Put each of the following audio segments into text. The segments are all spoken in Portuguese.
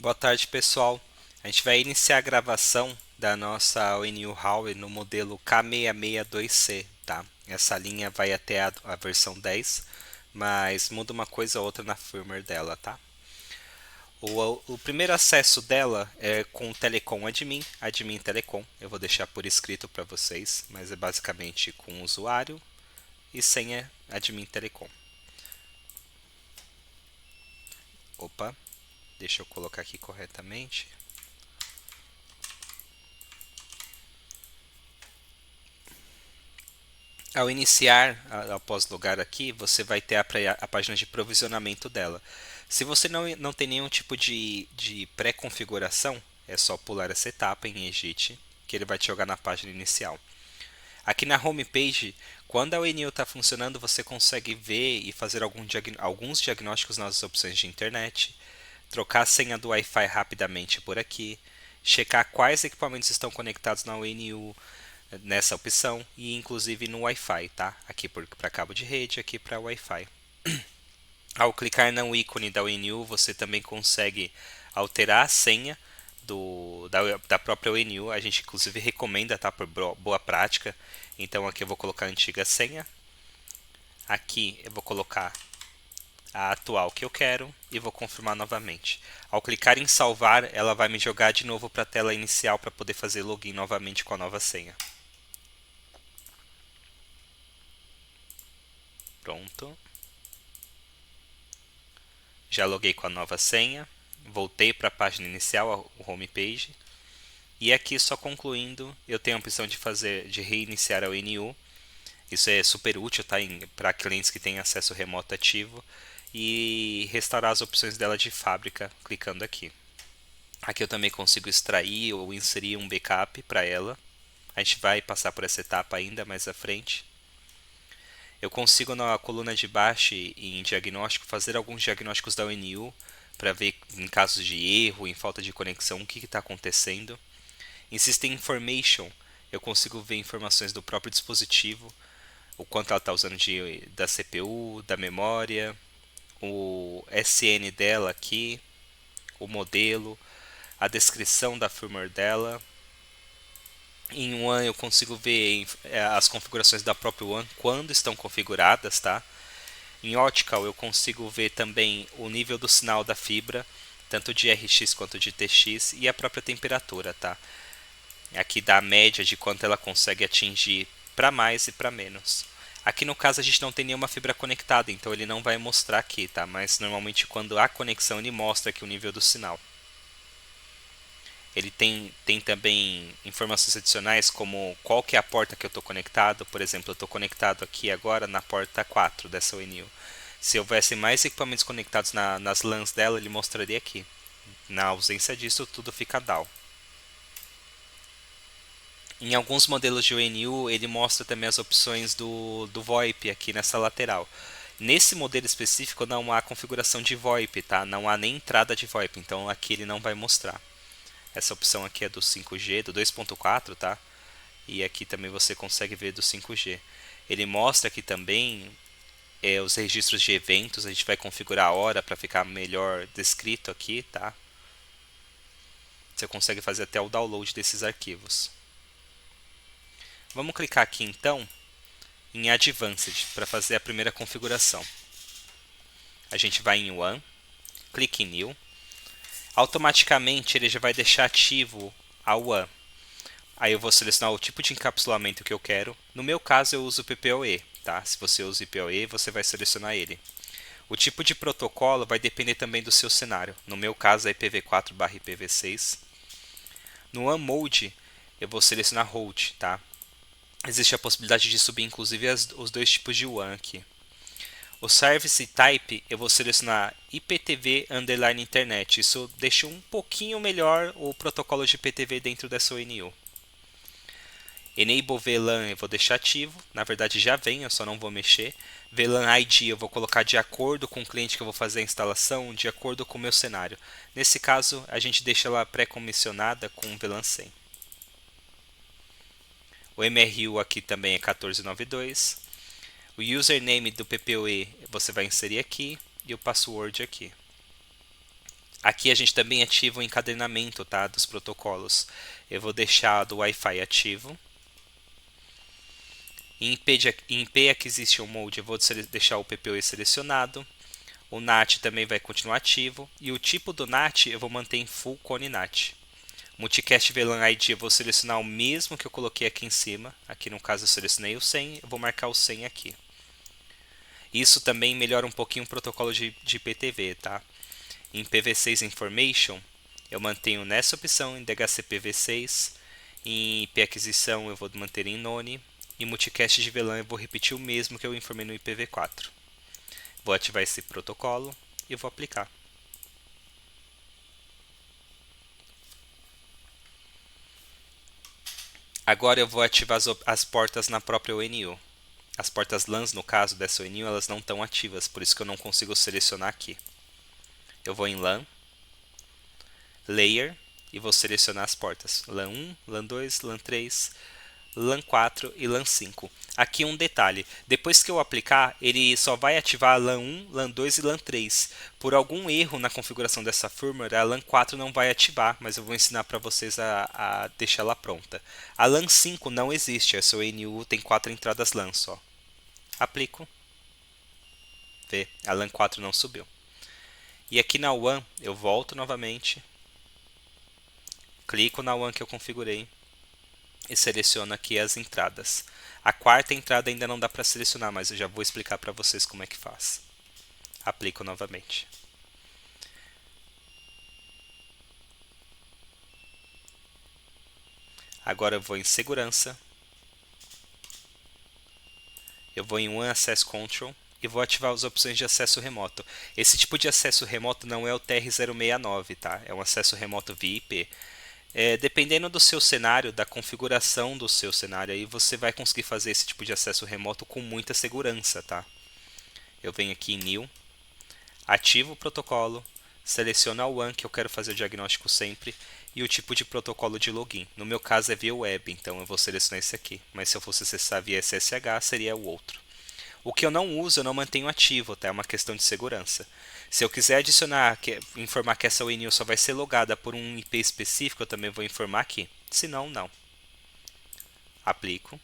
Boa tarde, pessoal. A gente vai iniciar a gravação da nossa ONU Huawei no modelo K662C, tá? Essa linha vai até a versão 10, mas muda uma coisa ou outra na firmware dela, tá? O primeiro acesso dela é com o Telecom Admin Telecom. Eu vou deixar por escrito para vocês, mas é basicamente com usuário e senha Admin Telecom. Opa, deixa eu colocar aqui corretamente. Ao iniciar, após logar aqui, você vai ter a página de provisionamento dela. Se você não tem nenhum tipo de pré-configuração, é só pular essa etapa em Exit, que ele vai te jogar na página inicial. Aqui na home page, quando a ONU está funcionando, você consegue ver e fazer alguns diagnósticos nas opções de internet, trocar a senha do Wi-Fi rapidamente por aqui, checar quais equipamentos estão conectados na ONU, nessa opção e inclusive no Wi-Fi, tá? Aqui para cabo de rede, aqui para Wi-Fi. Ao clicar no ícone da ONU, você também consegue alterar a senha da própria ONU. A gente inclusive recomenda, tá? Por boa prática. Então aqui eu vou colocar a antiga senha. Aqui eu vou colocar a atual que eu quero e vou confirmar novamente. Ao clicar em salvar, ela vai me jogar de novo para a tela inicial para poder fazer login novamente com a nova senha. Pronto. Já loguei com a nova senha, voltei para a página inicial, o home page, e aqui só concluindo, eu tenho a opção de reiniciar a ONU. Isso é super útil, tá, para clientes que têm acesso remoto ativo, e restaurar as opções dela de fábrica clicando aqui. Aqui eu também consigo extrair ou inserir um backup para ela. A gente vai passar por essa etapa ainda mais à frente. Eu consigo na coluna de baixo em diagnóstico fazer alguns diagnósticos da ONU para ver em casos de erro, em falta de conexão, o que está acontecendo. Em System Information, eu consigo ver informações do próprio dispositivo, o quanto ela está usando da CPU, da memória, o SN dela aqui, o modelo, a descrição da firmware dela. Em One eu consigo ver as configurações da própria One quando estão configuradas, tá? Em Optical eu consigo ver também o nível do sinal da fibra, tanto de RX quanto de TX, e a própria temperatura, tá? Aqui dá a média de quanto ela consegue atingir para mais e para menos. Aqui no caso a gente não tem nenhuma fibra conectada, então ele não vai mostrar aqui, tá? Mas normalmente quando há conexão ele mostra aqui o nível do sinal. Ele tem também informações adicionais como qual que é a porta que eu estou conectado. Por exemplo, eu estou conectado aqui agora na porta 4 dessa ONU. Se houvesse mais equipamentos conectados nas LANs dela, ele mostraria aqui. Na ausência disso, tudo fica down. Em alguns modelos de ONU, ele mostra também as opções do VoIP aqui nessa lateral. Nesse modelo específico não há configuração de VoIP, tá? Não há nem entrada de VoIP, então aqui ele não vai mostrar. Essa opção aqui é do 5G, do 2.4, tá? E aqui também você consegue ver do 5G. Ele mostra aqui também os registros de eventos. A gente vai configurar a hora para ficar melhor descrito aqui, tá? Você consegue fazer até o download desses arquivos. Vamos clicar aqui então em Advanced para fazer a primeira configuração. A gente vai em One, clique em New. Automaticamente ele já vai deixar ativo a One. Aí eu vou selecionar o tipo de encapsulamento que eu quero. No meu caso eu uso o PPoE, tá? Se você usa IPoE, você vai selecionar ele. O tipo de protocolo vai depender também do seu cenário. No meu caso é IPv4/IPv6. No One Mode eu vou selecionar Route, tá? Existe a possibilidade de subir inclusive os dois tipos de WAN aqui. O Service Type eu vou selecionar IPTV_Internet. Isso deixa um pouquinho melhor o protocolo de IPTV dentro dessa ONU. Enable VLAN eu vou deixar ativo, na verdade já vem, eu só não vou mexer. VLAN ID eu vou colocar de acordo com o cliente que eu vou fazer a instalação, de acordo com o meu cenário. Nesse caso a gente deixa ela pré-comissionada com VLAN 100. O MRU aqui também é 1492. O username do PPoE você vai inserir aqui e o password aqui. Aqui a gente também ativa o encadenamento, tá, dos protocolos. Eu vou deixar do Wi-Fi ativo. Em IP Acquisition Mode eu vou deixar o PPoE selecionado. O NAT também vai continuar ativo. E o tipo do NAT eu vou manter em Full Cone NAT. Multicast VLAN ID eu vou selecionar o mesmo que eu coloquei aqui em cima. Aqui no caso eu selecionei o 100, eu vou marcar o 100 aqui. Isso também melhora um pouquinho o protocolo de IPTV, tá? Em PV6 Information eu mantenho nessa opção em DHCP-V6. Em IP Aquisição eu vou manter em None. E multicast de VLAN eu vou repetir o mesmo que eu informei no IPv4. Vou ativar esse protocolo e vou aplicar. Agora eu vou ativar as portas na própria ONU. As portas LANs, no caso dessa ONU, elas não estão ativas, por isso que eu não consigo selecionar aqui. Eu vou em LAN, Layer, e vou selecionar as portas. LAN 1, LAN 2, LAN 3, LAN 4 e LAN 5. Aqui um detalhe, depois que eu aplicar, ele só vai ativar a LAN 1, LAN 2 e LAN 3. Por algum erro na configuração dessa firmware, a LAN 4 não vai ativar, mas eu vou ensinar para vocês a deixar ela pronta. A LAN 5 não existe, essa ONU tem 4 entradas LAN só. Aplico. Vê, a LAN 4 não subiu. E aqui na WAN, eu volto novamente, clico na WAN que eu configurei e seleciono aqui as entradas. A quarta entrada ainda não dá para selecionar, mas eu já vou explicar para vocês como é que faz. Aplico novamente. Agora eu vou em segurança. Eu vou em One Access Control e vou ativar as opções de acesso remoto. Esse tipo de acesso remoto não é o TR-069, tá? É um acesso remoto via IP. Dependendo do seu cenário, da configuração do seu cenário, aí você vai conseguir fazer esse tipo de acesso remoto com muita segurança, tá? Eu venho aqui em New, ativo o protocolo, seleciono a WAN que eu quero fazer o diagnóstico sempre e o tipo de protocolo de login. No meu caso é via web, então eu vou selecionar esse aqui, mas se eu fosse acessar via SSH seria o outro. O que eu não uso, eu não mantenho ativo, tá? É uma questão de segurança. Se eu quiser adicionar, informar que essa ONU só vai ser logada por um IP específico, eu também vou informar aqui. Se não, não. Aplico.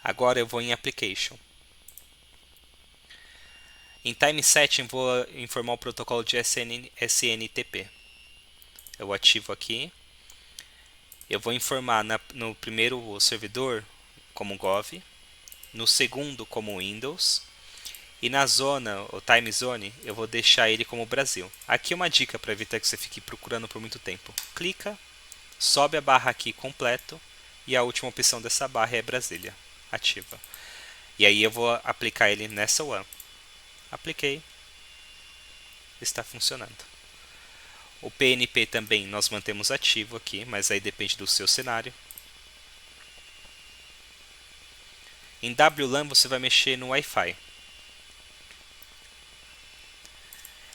Agora eu vou em Application. Em Time Setting, vou informar o protocolo de SNTP. Eu ativo aqui. Eu vou informar no primeiro servidor como Gov, no segundo como Windows, e na zona, o Time Zone, eu vou deixar ele como Brasil. Aqui uma dica para evitar que você fique procurando por muito tempo. Clica, sobe a barra aqui completo, e a última opção dessa barra é Brasília. Ativa. E aí eu vou aplicar ele nessa WAN. Apliquei. Está funcionando. O PNP também nós mantemos ativo aqui, mas aí depende do seu cenário. Em WLAN você vai mexer no Wi-Fi.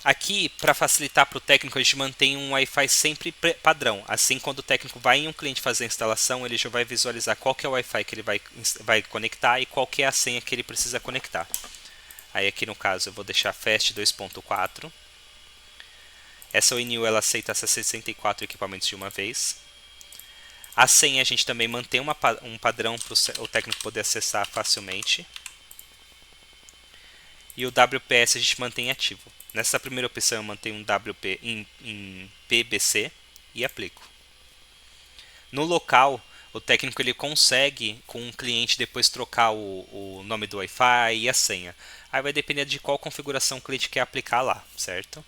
Aqui, para facilitar para o técnico, a gente mantém um Wi-Fi sempre padrão. Assim, quando o técnico vai em um cliente fazer a instalação, ele já vai visualizar qual que é o Wi-Fi que ele vai conectar e qual que é a senha que ele precisa conectar. Aí aqui no caso eu vou deixar Fast 2.4. Essa ONU ela aceita 64 equipamentos de uma vez. A senha a gente também mantém um padrão para o técnico poder acessar facilmente. E o WPS a gente mantém ativo. Nessa primeira opção eu mantenho um WP em PBC e aplico. No local, o técnico ele consegue com o cliente depois trocar o nome do Wi-Fi e a senha. Aí vai depender de qual configuração o cliente quer aplicar lá, certo?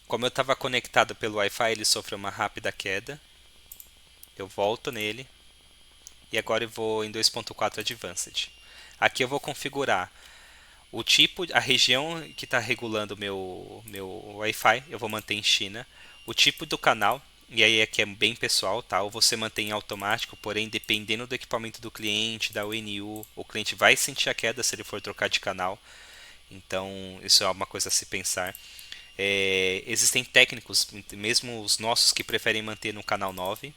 Como eu estava conectado pelo Wi-Fi, ele sofreu uma rápida queda. Eu volto nele e agora eu vou em 2.4 Advanced. Aqui eu vou configurar o tipo, a região que está regulando o meu Wi-Fi, eu vou manter em China. O tipo do canal, e aí aqui é bem pessoal, tá? Ou você mantém em automático, porém dependendo do equipamento do cliente, da ONU, o cliente vai sentir a queda se ele for trocar de canal. Então isso é uma coisa a se pensar. Existem técnicos, mesmo os nossos, que preferem manter no canal 9.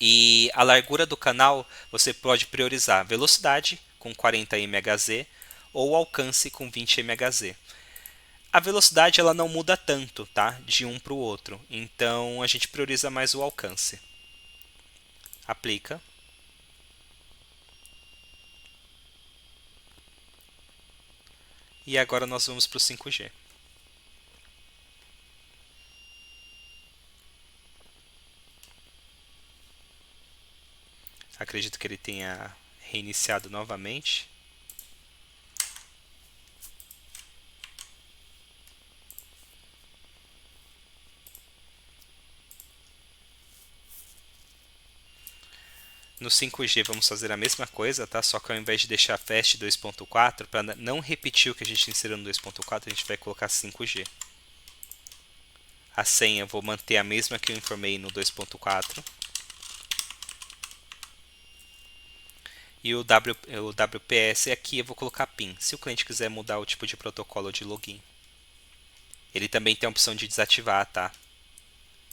E a largura do canal você pode priorizar velocidade com 40 MHz ou alcance com 20 MHz. A velocidade ela não muda tanto, tá? De um para o outro, então a gente prioriza mais o alcance. Aplica. E agora nós vamos para o 5G. Acredito que ele tenha reiniciado novamente. No 5G vamos fazer a mesma coisa, tá? Só que ao invés de deixar Fast 2.4, para não repetir o que a gente inseriu no 2.4, a gente vai colocar 5G. A senha eu vou manter a mesma que eu informei no 2.4. E o WPS aqui eu vou colocar PIN, se o cliente quiser mudar o tipo de protocolo de login. Ele também tem a opção de desativar, tá?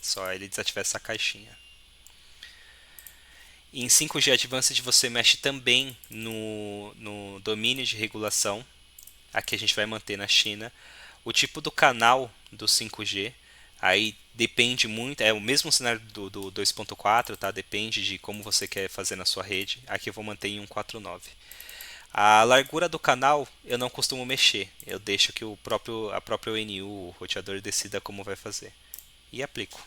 Só ele desativar essa caixinha. E em 5G Advanced você mexe também no domínio de regulação. Aqui a gente vai manter na China. O tipo do canal do 5G, aí depende muito, é o mesmo cenário do 2.4, tá? Depende de como você quer fazer na sua rede. Aqui eu vou manter em 149. A largura do canal eu não costumo mexer, eu deixo que a própria ONU, o roteador, decida como vai fazer. E aplico.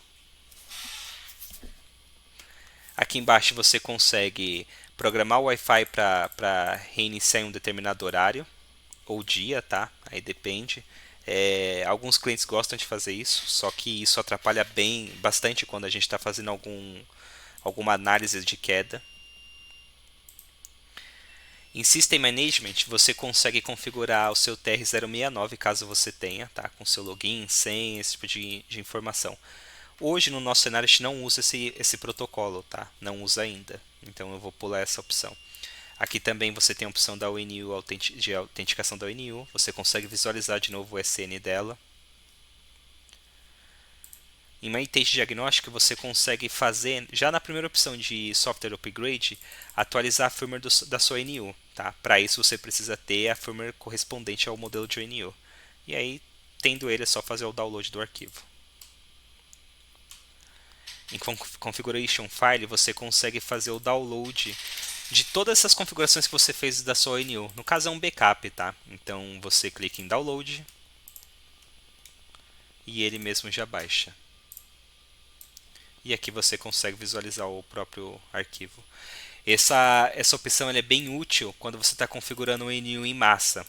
Aqui embaixo você consegue programar o Wi-Fi para reiniciar em um determinado horário ou dia, tá? Aí depende. Alguns clientes gostam de fazer isso, só que isso atrapalha bastante quando a gente está fazendo alguma análise de queda. Em System Management você consegue configurar o seu TR-069 caso você tenha, tá? Com seu login, senha, esse tipo de informação. Hoje no nosso cenário a gente não usa esse protocolo, tá? Não usa ainda, então eu vou pular essa opção. Aqui também você tem a opção da ONU, de autenticação da ONU, você consegue visualizar de novo o SN dela. Em Main-Stage Diagnóstico você consegue fazer, já na primeira opção de Software Upgrade, atualizar a firmware da sua ONU. Tá? Para isso você precisa ter a firmware correspondente ao modelo de ONU. E aí, tendo ele, é só fazer o download do arquivo. Em Configuration File você consegue fazer o download de todas essas configurações que você fez da sua ONU. No caso é um backup, tá? Então você clica em Download e ele mesmo já baixa. E aqui você consegue visualizar o próprio arquivo. Essa opção é bem útil quando você está configurando o ONU em massa.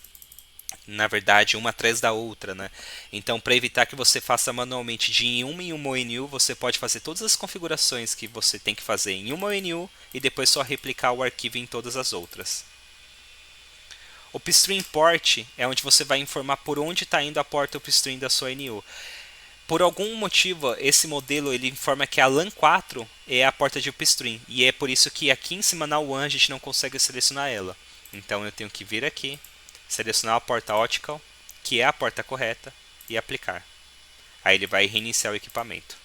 Na verdade, uma atrás da outra, né? Então, para evitar que você faça manualmente de em uma ONU, você pode fazer todas as configurações que você tem que fazer em uma ONU e depois só replicar o arquivo em todas as outras. O upstream port é onde você vai informar por onde está indo a porta upstream da sua ONU. Por algum motivo, esse modelo ele informa que a LAN 4 é a porta de upstream, e é por isso que aqui em cima na WAN a gente não consegue selecionar ela. Então eu tenho que vir aqui, selecionar a porta optical, que é a porta correta, e aplicar. Aí ele vai reiniciar o equipamento.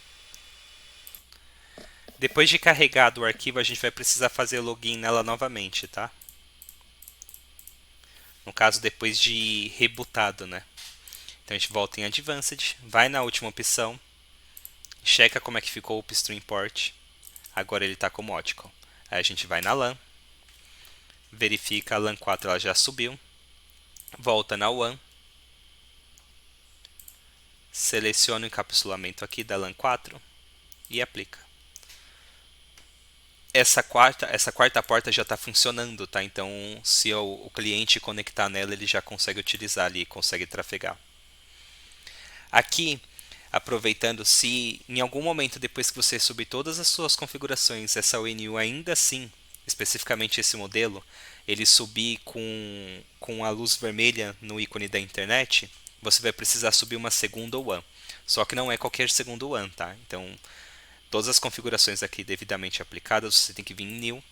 Depois de carregado o arquivo, a gente vai precisar fazer login nela novamente, tá? No caso, depois de rebootado, né? Então a gente volta em Advanced, vai na última opção, checa como é que ficou o upstream port. Agora ele está como optical. Aí a gente vai na LAN, verifica a LAN 4 ela já subiu, volta na WAN, seleciona o encapsulamento aqui da LAN 4 e aplica. Essa quarta porta já está funcionando, tá? Então, se o cliente conectar nela, ele já consegue utilizar ali, consegue trafegar. Aqui, aproveitando, se em algum momento depois que você subir todas as suas configurações, essa ONU ainda assim, especificamente esse modelo, ele subir com a luz vermelha no ícone da internet, você vai precisar subir uma segunda WAN. Só que não é qualquer segunda WAN, tá? Então, todas as configurações aqui devidamente aplicadas, você tem que vir em New,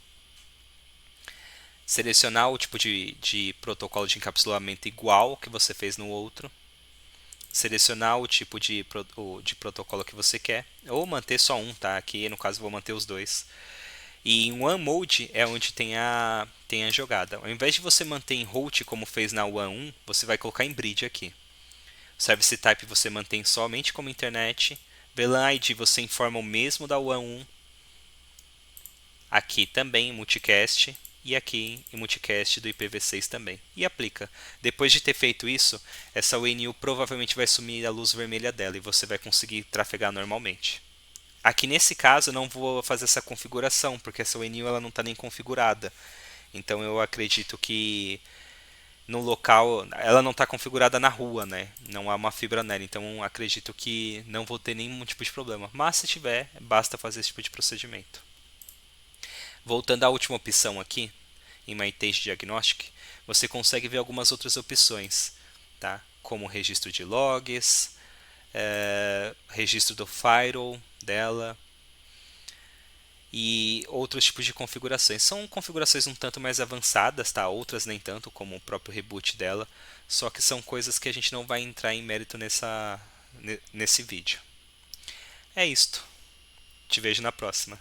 selecionar o tipo de protocolo de encapsulamento igual que você fez no outro, selecionar o tipo de protocolo que você quer, ou manter só um, tá? Aqui no caso vou manter os dois. E em One Mode é onde tem a jogada. Ao invés de você manter em Host como fez na One 1, você vai colocar em Bridge aqui. O Service Type você mantém somente como internet. VLAN ID você informa o mesmo da One 1. Aqui também em Multicast. E aqui em Multicast do IPv6 também. E aplica. Depois de ter feito isso, essa UNU provavelmente vai sumir a luz vermelha dela e você vai conseguir trafegar normalmente. Aqui nesse caso eu não vou fazer essa configuração, porque essa UNU ela não está nem configurada. Então eu acredito que no local, ela não está configurada na rua, né? Não há uma fibra nela, então acredito que não vou ter nenhum tipo de problema. Mas se tiver, basta fazer esse tipo de procedimento. Voltando à última opção aqui, em MyTage Diagnostic, você consegue ver algumas outras opções, tá? Como registro de logs, registro do firewall dela e outros tipos de configurações. São configurações um tanto mais avançadas, tá? Outras nem tanto, como o próprio reboot dela, só que são coisas que a gente não vai entrar em mérito nesse vídeo. É isto. Te vejo na próxima.